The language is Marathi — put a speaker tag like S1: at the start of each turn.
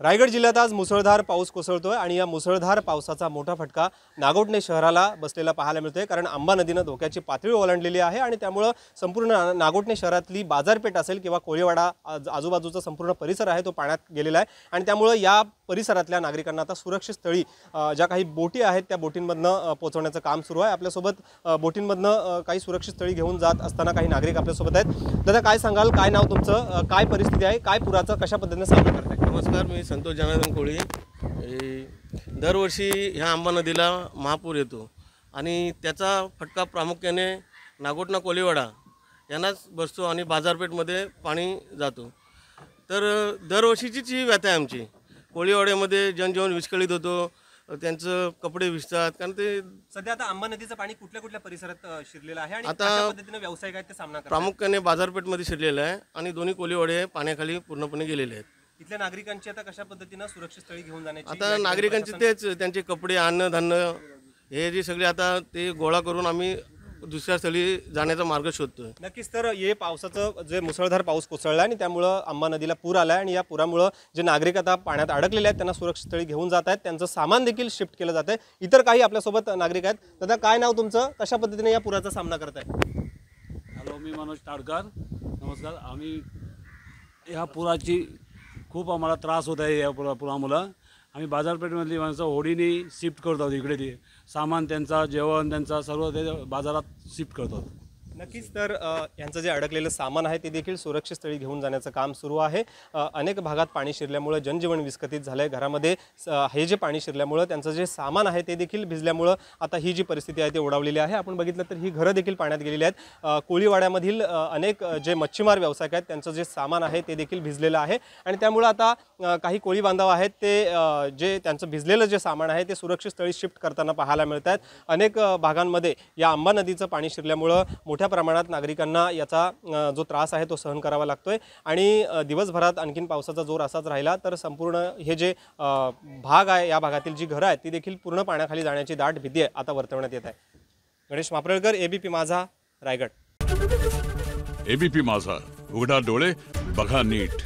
S1: रायगड जिल्ह्यात आज मुसळधार पाऊस कोसळतोय आणि या मुसळधार पावसाचा मोठा फटका नागोठणे शहराला बसलेला पाहायला मिळतोय। कारण आंबा नदीने धोक्याची पातळी ओलांडलेली आहे आणि त्यामुळे संपूर्ण नागोठणे शहरातली बाजारपेठ असेल किंवा कोळीवाडा आजूबाजूचा संपूर्ण परिसर आहे तो पाण्यात गेलेला आहे आणि त्यामुळे या परिसरातल्या नागरिकांना आता सुरक्षित स्थळी ज्या काही बोटी आहेत त्या बोटींमधनं पोहोचवण्याचं काम सुरू आहे। आपल्यासोबत बोटींमधनं काही सुरक्षित स्थळी घेऊन जात असताना काही नागरिक आपल्यासोबत आहेत। दादा काय सांगाल, काय नाव तुमचं, काय परिस्थिती आहे, काय पुराचा कशा पद्धतीने सामना करताय?
S2: नमस्कार, मी संतोष जनार्दन कोळी। दरवर्षी ह्या आंबा नदीला महापूर येतो आणि त्याचा फटका प्रामुख्याने नागोठणा कोळीवाडा यांनाच बसतो आणि बाजारपेठमध्ये पाणी जातो। तर दरवर्षीचीच ही व्यथा आहे आमची। कोळीवाड्यामध्ये जनजीवन विस्कळीत होतो, त्यांचं कपडे भिजतात, कारण ते
S1: सध्या आता आंबा नदीचं पाणी कुठल्या कुठल्या परिसरात शिरलेलं आहे आणि
S2: आता
S1: कशा पद्धतीने व्यावसायिक आहेत ते सामना करतात?
S2: प्रामुख्याने बाजारपेठमध्ये शिरलेलं आहे आणि दोन्ही कोळीवाडे पाण्याखाली पूर्णपणे गेलेले आहेत।
S1: इथल्या नागरिकांची आता कशा पद्धतीने सुरक्षित स्थळी घेऊन जाण्याची
S2: आता नागरिकांचे तेच त्यांचे कपडे, अन्नधान्य हे जे सगळे आता ते गोळा करून आम्ही दुसऱ्या स्थळी जाण्याचा मार्ग शोधतोय।
S1: नक्कीच। तर हे पावसाचं जे मुसळधार पाऊस कोसळला आणि त्यामुळं आंबा नदीला पूर आला आणि या पुरामुळं जे नागरिक आता पाण्यात अडकलेले आहेत त्यांना सुरक्षित स्थळी घेऊन जात आहेत, त्यांचं सामान देखील शिफ्ट केलं जात आहे। इतर काही आपल्यासोबत नागरिक आहेत। दादा काय नाव तुमचं, कशा पद्धतीने या पुराचा सामना करताय?
S3: हॅलो, मी मनोज ताडकर। नमस्कार। आम्ही ह्या पुराची खूप आम्हाला त्रास होत आहे। या पुरामुळं आम्ही बाजारपेठमधली माणसं होडीने शिफ्ट करतो इकडे, ते सामान त्यांचा, जेवण त्यांचा सर्व ते बाजारात शिफ्ट करतो।
S1: नक्कीच। तर यांचं जे अडकलेलं सामान आहे ते देखील सुरक्षित स्थळी घेऊन जाण्याचं काम सुरू आहे। अनेक भागात पाणी शिरल्यामुळे जनजीवन विस्कळीत झालं आहे। घरामध्ये हे जे पाणी शिरल्यामुळं त्यांचं जे सामान आहे ते देखील भिजल्यामुळं आता ही जी परिस्थिती आहे ती ओढावलेली आहे। आपण बघितलं तर ही घरं देखील पाण्यात गेलेली आहेत। कोळीवाड्यामधील अनेक जे मच्छीमार व्यावसायिक आहेत त्यांचं जे सामान आहे ते देखील भिजलेलं आहे आणि त्यामुळं आता काही कोळी बांधव आहेत ते जे त्यांचं भिजलेलं जे सामान आहे ते सुरक्षित स्थळी शिफ्ट करताना पाहायला मिळत आहेत। अनेक भागांमध्ये या आंबा नदीचं पाणी शिरल्यामुळं मोठ्या प्रमाणात नागरिकांना याचा जो त्रास आहे तो सहन करावा लागतोय आणि दिवसभरात आणखीन पावसाचा जोर असाच राहिला तर संपूर्ण हे जे भाग आहे या भागातील जी घरं आहेत ती देखील पूर्ण पाण्याखाली जाण्याची दाट भीती आता वर्तवण्यात येत आहे। गणेश मापरळकर, एबीपी माझा, रायगड।
S4: एबीपी माझा, उघडा डोळे बघा नीट।